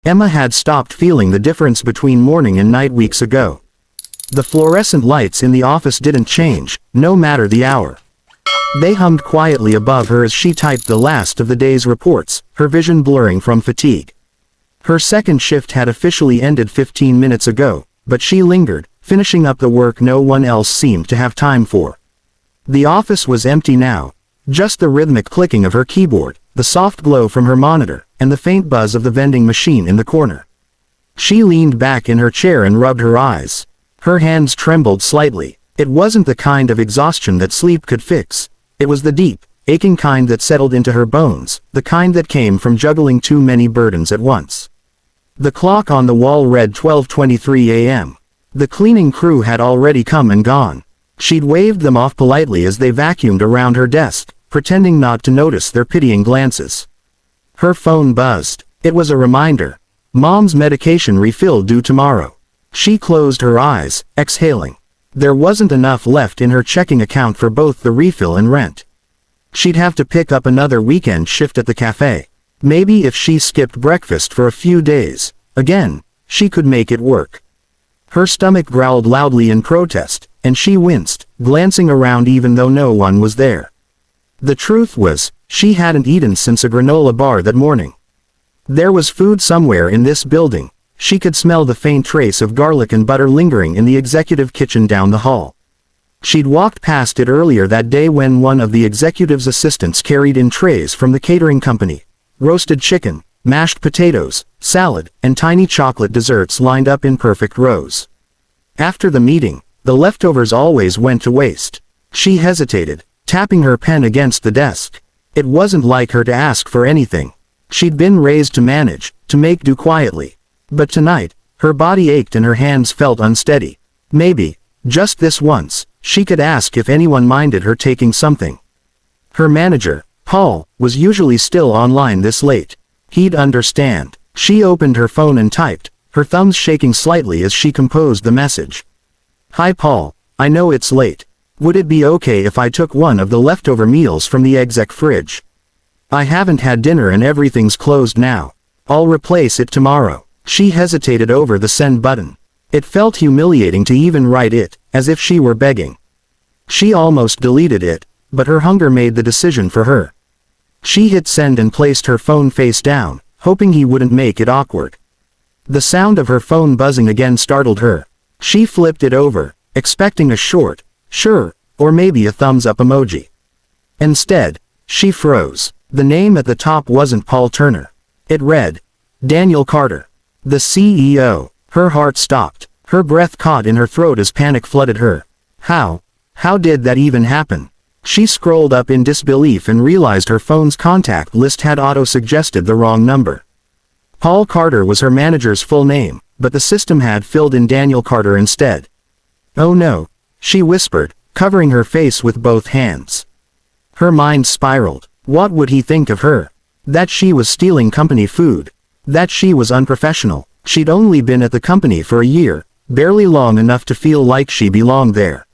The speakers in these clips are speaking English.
Emma had stopped feeling the difference between morning and night weeks ago. The fluorescent lights in the office didn't change, no matter the hour. They hummed quietly above her as she typed the last of the day's reports, her vision blurring from fatigue. Her second shift had officially ended 15 minutes ago, but she lingered, finishing up the work no one else seemed to have time for. The office was empty now. Just the rhythmic clicking of her keyboard, the soft glow from her monitor, and the faint buzz of the vending machine in the corner. She leaned back in her chair and rubbed her eyes. Her hands trembled slightly. It wasn't the kind of exhaustion that sleep could fix. It was the deep, aching kind that settled into her bones, the kind that came from juggling too many burdens at once. The clock on the wall read 12:23 a.m. The cleaning crew had already come and gone. She'd waved them off politely as they vacuumed around her desk, pretending not to notice their pitying glances. Her phone buzzed. It was a reminder. Mom's medication refill due tomorrow. She closed her eyes, exhaling. There wasn't enough left in her checking account for both the refill and rent. She'd have to pick up another weekend shift at the cafe. Maybe if she skipped breakfast for a few days, again, she could make it work. Her stomach growled loudly in protest, and she winced, glancing around even though no one was there. The truth was, she hadn't eaten since a granola bar that morning. There was food somewhere in this building. She could smell the faint trace of garlic and butter lingering in the executive kitchen down the hall. She'd walked past it earlier that day when one of the executive's assistants carried in trays from the catering company. Roasted chicken, mashed potatoes, salad, and tiny chocolate desserts lined up in perfect rows. After the meeting, the leftovers always went to waste. She hesitated, tapping her pen against the desk. It wasn't like her to ask for anything. She'd been raised to manage, to make do quietly. But tonight, her body ached and her hands felt unsteady. Maybe, just this once, she could ask if anyone minded her taking something. Her manager, Paul, was usually still online this late. He'd understand. She opened her phone and typed, her thumbs shaking slightly as she composed the message. "Hi Paul, I know it's late. Would it be okay if I took one of the leftover meals from the exec fridge? I haven't had dinner and everything's closed now. I'll replace it tomorrow." She hesitated over the send button. It felt humiliating to even write it, as if she were begging. She almost deleted it, but her hunger made the decision for her. She hit send and placed her phone face down, hoping he wouldn't make it awkward. The sound of her phone buzzing again startled her. She flipped it over, expecting a short, "Sure," or maybe a thumbs up emoji. Instead, she froze. The name at the top wasn't Paul Turner. It read, Daniel Carter, the CEO. Her heart stopped. Her breath caught in her throat as panic flooded her. How did that even happen? She scrolled up in disbelief and realized her phone's contact list had auto-suggested the wrong number. Paul Carter was her manager's full name, but the system had filled in Daniel Carter instead. "Oh no," she whispered, covering her face with both hands. Her mind spiraled. What would he think of her? That she was stealing company food. That she was unprofessional. She'd only been at the company for a year, barely long enough to feel like she belonged there.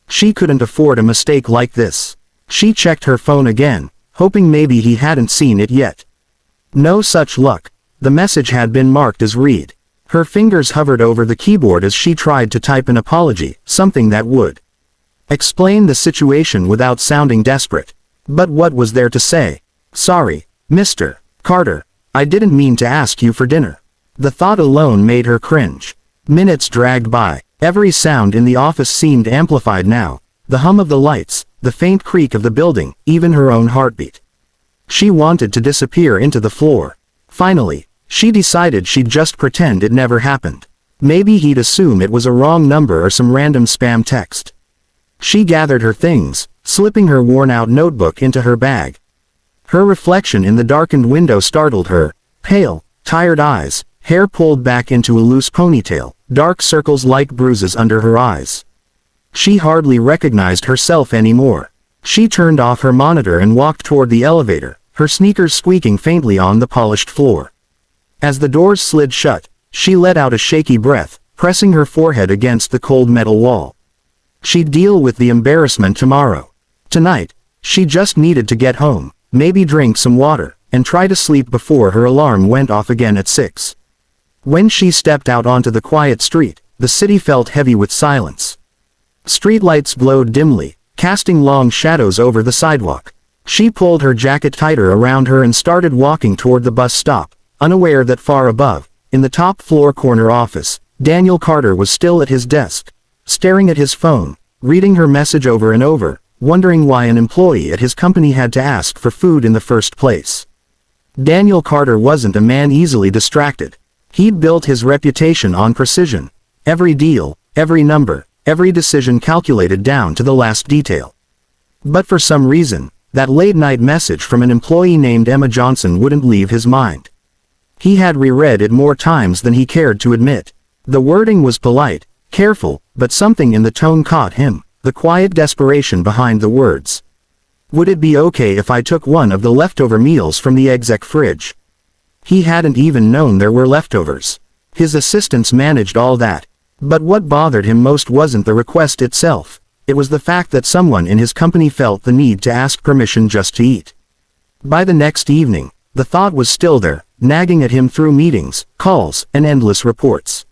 She couldn't afford a mistake like this. She checked her phone again, hoping maybe he hadn't seen it yet. No such luck. The message had been marked as read. Her fingers hovered over the keyboard as she tried to type an apology, something that would explain the situation without sounding desperate. But what was there to say? "Sorry, Mr. Carter. I didn't mean to ask you for dinner." The thought alone made her cringe. Minutes dragged by. Every sound in the office seemed amplified now. The hum of the lights, the faint creak of the building, even her own heartbeat. She wanted to disappear into the floor. Finally, she decided she'd just pretend it never happened. Maybe he'd assume it was a wrong number or some random spam text. She gathered her things, slipping her worn-out notebook into her bag. Her reflection in the darkened window startled her. Pale, tired eyes, hair pulled back into a loose ponytail, dark circles like bruises under her eyes. She hardly recognized herself anymore. She turned off her monitor and walked toward the elevator, her sneakers squeaking faintly on the polished floor. As the doors slid shut, she let out a shaky breath, pressing her forehead against the cold metal wall. She'd deal with the embarrassment tomorrow. Tonight, she just needed to get home, maybe drink some water, and try to sleep before her alarm went off again at 6. When she stepped out onto the quiet street, the city felt heavy with silence. Streetlights glowed dimly, casting long shadows over the sidewalk. She pulled her jacket tighter around her and started walking toward the bus stop, unaware that far above, in the top floor corner office, Daniel Carter was still at his desk, staring at his phone, reading her message over and over, wondering why an employee at his company had to ask for food in the first place. Daniel Carter wasn't a man easily distracted. He'd built his reputation on precision. Every deal, every number, every decision calculated down to the last detail. But for some reason, that late-night message from an employee named Emma Johnson wouldn't leave his mind. He had reread it more times than he cared to admit. The wording was polite, careful, but something in the tone caught him, the quiet desperation behind the words. Would it be okay if I took one of the leftover meals from the exec fridge? He hadn't even known there were leftovers. His assistants managed all that. But what bothered him most wasn't the request itself. It was the fact that someone in his company felt the need to ask permission just to eat. By the next evening, the thought was still there, nagging at him through meetings, calls, and endless reports.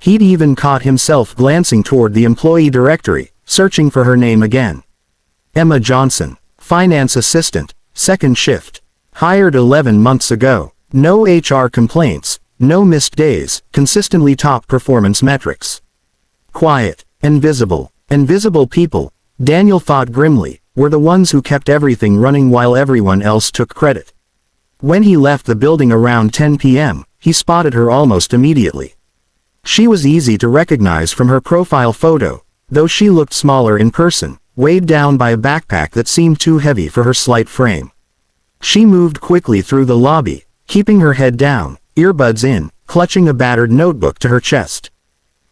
He'd even caught himself glancing toward the employee directory, searching for her name again. Emma Johnson, finance assistant, second shift. Hired 11 months ago. No HR complaints, no missed days, consistently top performance metrics. Quiet, invisible people, Daniel thought grimly, were the ones who kept everything running while everyone else took credit. When he left the building around 10 p.m., he spotted her almost immediately. She was easy to recognize from her profile photo, though she looked smaller in person, weighed down by a backpack that seemed too heavy for her slight frame. She moved quickly through the lobby, keeping her head down, earbuds in, clutching a battered notebook to her chest.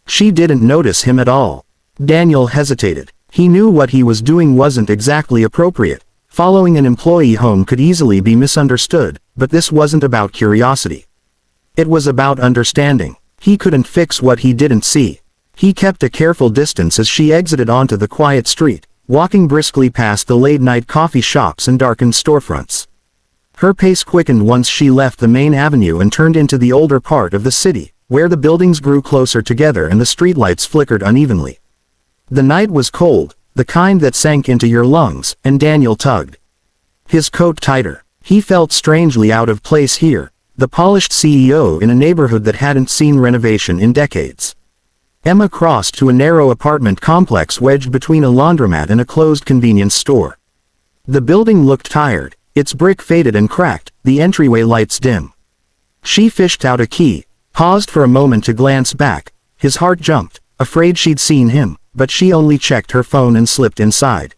She didn't notice him at all. Daniel hesitated. He knew what he was doing wasn't exactly appropriate. Following an employee home could easily be misunderstood, but this wasn't about curiosity. It was about understanding. He couldn't fix what he didn't see. He kept a careful distance as she exited onto the quiet street, walking briskly past the late-night coffee shops and darkened storefronts. Her pace quickened once she left the main avenue and turned into the older part of the city, where the buildings grew closer together and the streetlights flickered unevenly. The night was cold, the kind that sank into your lungs, and Daniel tugged his coat tighter. He felt strangely out of place here, the polished CEO in a neighborhood that hadn't seen renovation in decades. Emma crossed to a narrow apartment complex wedged between a laundromat and a closed convenience store. The building looked tired, its brick faded and cracked, the entryway lights dim. She fished out a key, paused for a moment to glance back. His heart jumped, afraid she'd seen him, but she only checked her phone and slipped inside.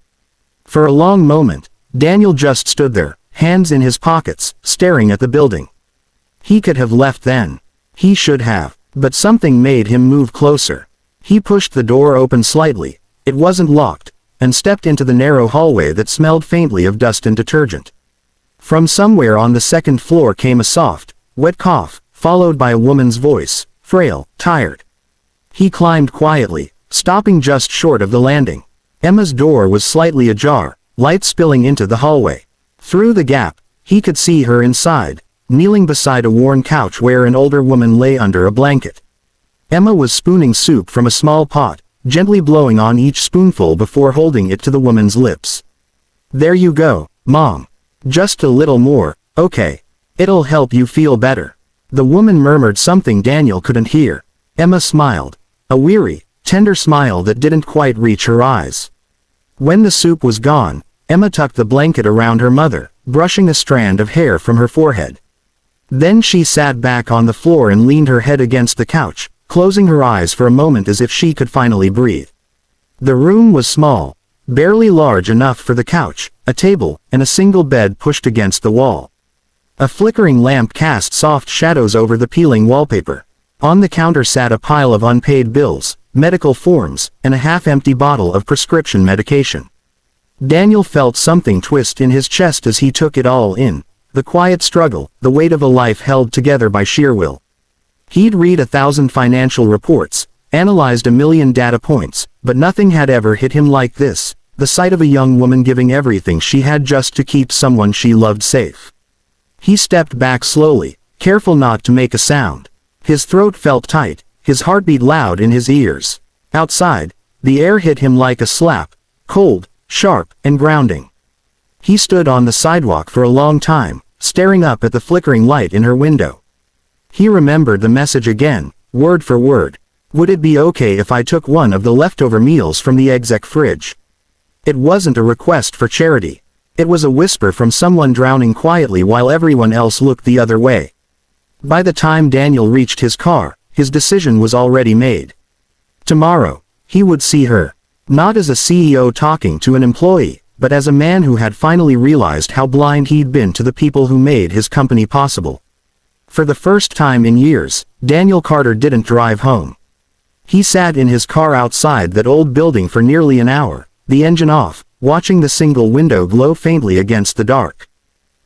For a long moment, Daniel just stood there, hands in his pockets, staring at the building. He could have left then. He should have, but something made him move closer. He pushed the door open slightly, it wasn't locked, and stepped into the narrow hallway that smelled faintly of dust and detergent. From somewhere on the second floor came a soft, wet cough, followed by a woman's voice, frail, tired. He climbed quietly, stopping just short of the landing. Emma's door was slightly ajar, light spilling into the hallway. Through the gap, he could see her inside, kneeling beside a worn couch where an older woman lay under a blanket. Emma was spooning soup from a small pot, gently blowing on each spoonful before holding it to the woman's lips. "There you go, Mom. Just a little more, okay? It'll help you feel better." The woman murmured something Daniel couldn't hear. Emma smiled. A weary, tender smile that didn't quite reach her eyes. When the soup was gone, Emma tucked the blanket around her mother, brushing a strand of hair from her forehead. Then she sat back on the floor and leaned her head against the couch, closing her eyes for a moment as if she could finally breathe. The room was small, barely large enough for the couch, a table, and a single bed pushed against the wall. A flickering lamp cast soft shadows over the peeling wallpaper. On the counter sat a pile of unpaid bills, medical forms, and a half-empty bottle of prescription medication. Daniel felt something twist in his chest as he took it all in, the quiet struggle, the weight of a life held together by sheer will. He'd read 1,000 financial reports, analyzed 1,000,000 data points, but nothing had ever hit him like this, the sight of a young woman giving everything she had just to keep someone she loved safe. He stepped back slowly, careful not to make a sound. His throat felt tight, his heartbeat loud in his ears. Outside, the air hit him like a slap, cold, sharp, and grounding. He stood on the sidewalk for a long time, staring up at the flickering light in her window. He remembered the message again, word for word. Would it be okay if I took one of the leftover meals from the exec fridge? It wasn't a request for charity. It was a whisper from someone drowning quietly while everyone else looked the other way. By the time Daniel reached his car, his decision was already made. Tomorrow, he would see her. Not as a CEO talking to an employee, but as a man who had finally realized how blind he'd been to the people who made his company possible. For the first time in years, Daniel Carter didn't drive home. He sat in his car outside that old building for nearly an hour, the engine off, watching the single window glow faintly against the dark.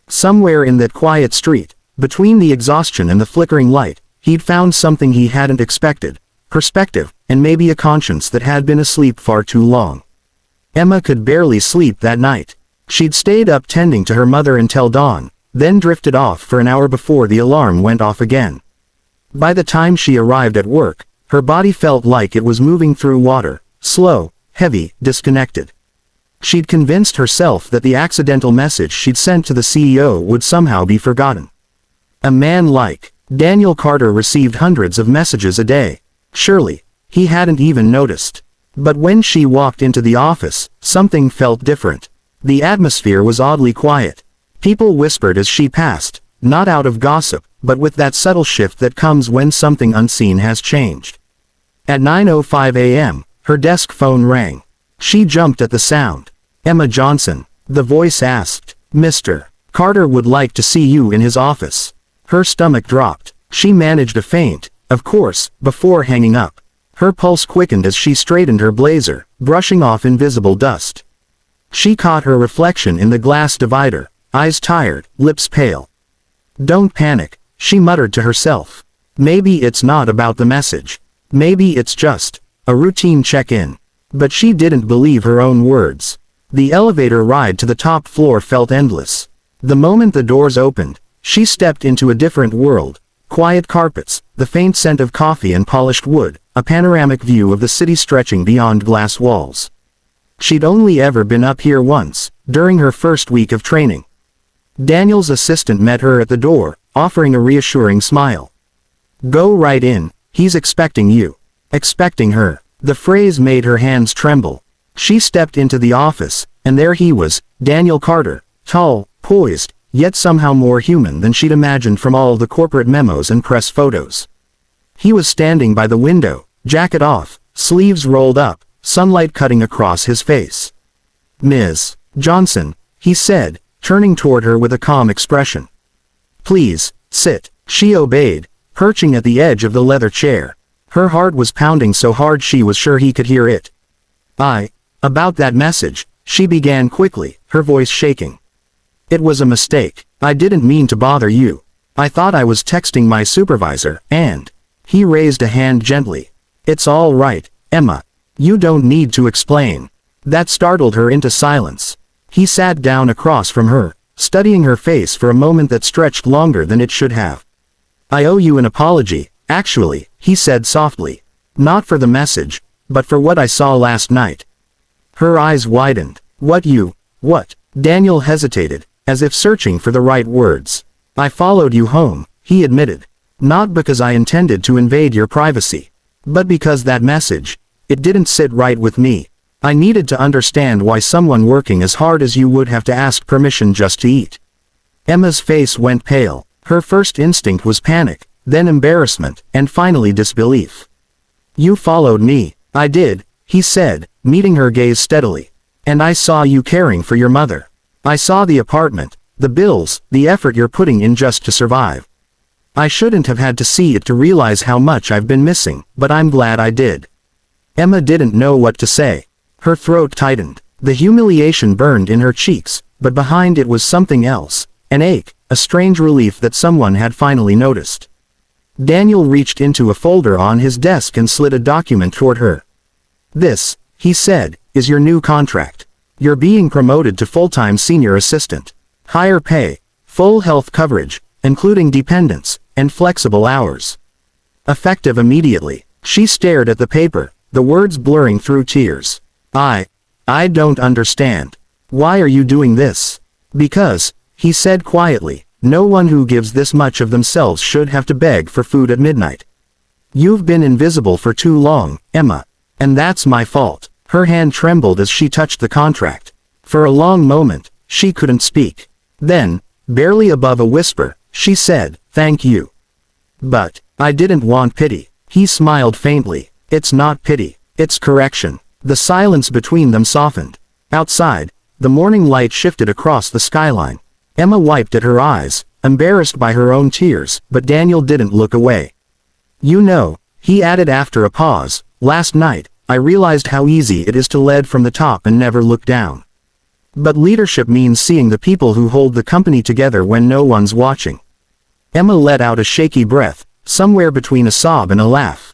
Somewhere in that quiet street, between the exhaustion and the flickering light, he'd found something he hadn't expected: perspective, and maybe a conscience that had been asleep far too long. Emma could barely sleep that night. She'd stayed up tending to her mother until dawn, then drifted off for an hour before the alarm went off again. By the time she arrived at work, her body felt like it was moving through water, slow, heavy, disconnected. She'd convinced herself that the accidental message she'd sent to the CEO would somehow be forgotten. A man like Daniel Carter received hundreds of messages a day. Surely, he hadn't even noticed. But when she walked into the office, something felt different. The atmosphere was oddly quiet. People whispered as she passed, not out of gossip, but with that subtle shift that comes when something unseen has changed. At 9:05 a.m., her desk phone rang. She jumped at the sound. "Emma Johnson," the voice asked. "Mr. Carter would like to see you in his office." Her stomach dropped. She managed a feint, of course, before hanging up. Her pulse quickened as she straightened her blazer, brushing off invisible dust. She caught her reflection in the glass divider, eyes tired, lips pale. "Don't panic," she muttered to herself. "Maybe it's not about the message. Maybe it's just a routine check-in." But she didn't believe her own words. The elevator ride to the top floor felt endless. The moment the doors opened, she stepped into a different world. Quiet carpets, the faint scent of coffee and polished wood, a panoramic view of the city stretching beyond glass walls. She'd only ever been up here once, during her first week of training. Daniel's assistant met her at the door, offering a reassuring smile. "Go right in, he's expecting you." Expecting her. The phrase made her hands tremble. She stepped into the office, and there he was, Daniel Carter, tall, poised, yet somehow more human than she'd imagined from all the corporate memos and press photos. He was standing by the window, jacket off, sleeves rolled up, sunlight cutting across his face. "Ms. Johnson," he said, turning toward her with a calm expression. "Please, sit." She obeyed, perching at the edge of the leather chair. Her heart was pounding so hard she was sure he could hear it. About that message," she began quickly, her voice shaking. "It was a mistake. I didn't mean to bother you. I thought I was texting my supervisor, and..." He raised a hand gently. "It's all right, Emma. You don't need to explain." That startled her into silence. He sat down across from her, studying her face for a moment that stretched longer than it should have. "I owe you an apology, actually," he said softly. "Not for the message, but for what I saw last night." Her eyes widened. What? Daniel hesitated, as if searching for the right words. "I followed you home," he admitted. "Not because I intended to invade your privacy. But because that message, it didn't sit right with me. I needed to understand why someone working as hard as you would have to ask permission just to eat." Emma's face went pale. Her first instinct was panic, then embarrassment, and finally disbelief. "You followed me." "I did," he said, meeting her gaze steadily. "And I saw you caring for your mother. I saw the apartment, the bills, the effort you're putting in just to survive. I shouldn't have had to see it to realize how much I've been missing, but I'm glad I did." Emma didn't know what to say. Her throat tightened. The humiliation burned in her cheeks, but behind it was something else, an ache, a strange relief that someone had finally noticed. Daniel reached into a folder on his desk and slid a document toward her. "This," he said, "is your new contract. You're being promoted to full-time senior assistant. Higher pay, full health coverage, including dependents, and flexible hours." Effective immediately. She stared at the paper, the words blurring through tears. I don't understand. Why are you doing this? Because, he said quietly, no one who gives this much of themselves should have to beg for food at midnight. You've been invisible for too long, Emma. And that's my fault. Her hand trembled as she touched the contract. For a long moment, she couldn't speak. Then, barely above a whisper, she said, thank you. But, I didn't want pity. He smiled faintly. It's not pity. It's correction. The silence between them softened. Outside, the morning light shifted across the skyline. Emma wiped at her eyes, embarrassed by her own tears, but Daniel didn't look away. You know, he added after a pause, last night, I realized how easy it is to lead from the top and never look down. But leadership means seeing the people who hold the company together when no one's watching. Emma let out a shaky breath, somewhere between a sob and a laugh.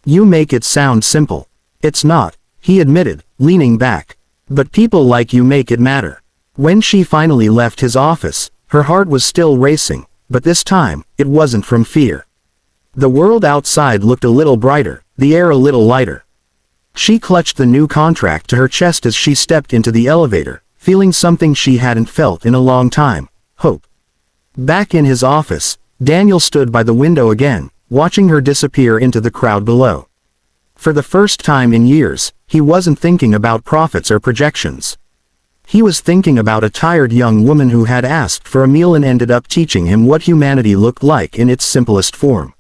You make it sound simple. It's not, he admitted, leaning back. But people like you make it matter. When she finally left his office, her heart was still racing, but this time, it wasn't from fear. The world outside looked a little brighter, the air a little lighter. She clutched the new contract to her chest as she stepped into the elevator, feeling something she hadn't felt in a long time, hope. Back in his office, Daniel stood by the window again, watching her disappear into the crowd below. For the first time in years, he wasn't thinking about profits or projections. He was thinking about a tired young woman who had asked for a meal and ended up teaching him what humanity looked like in its simplest form.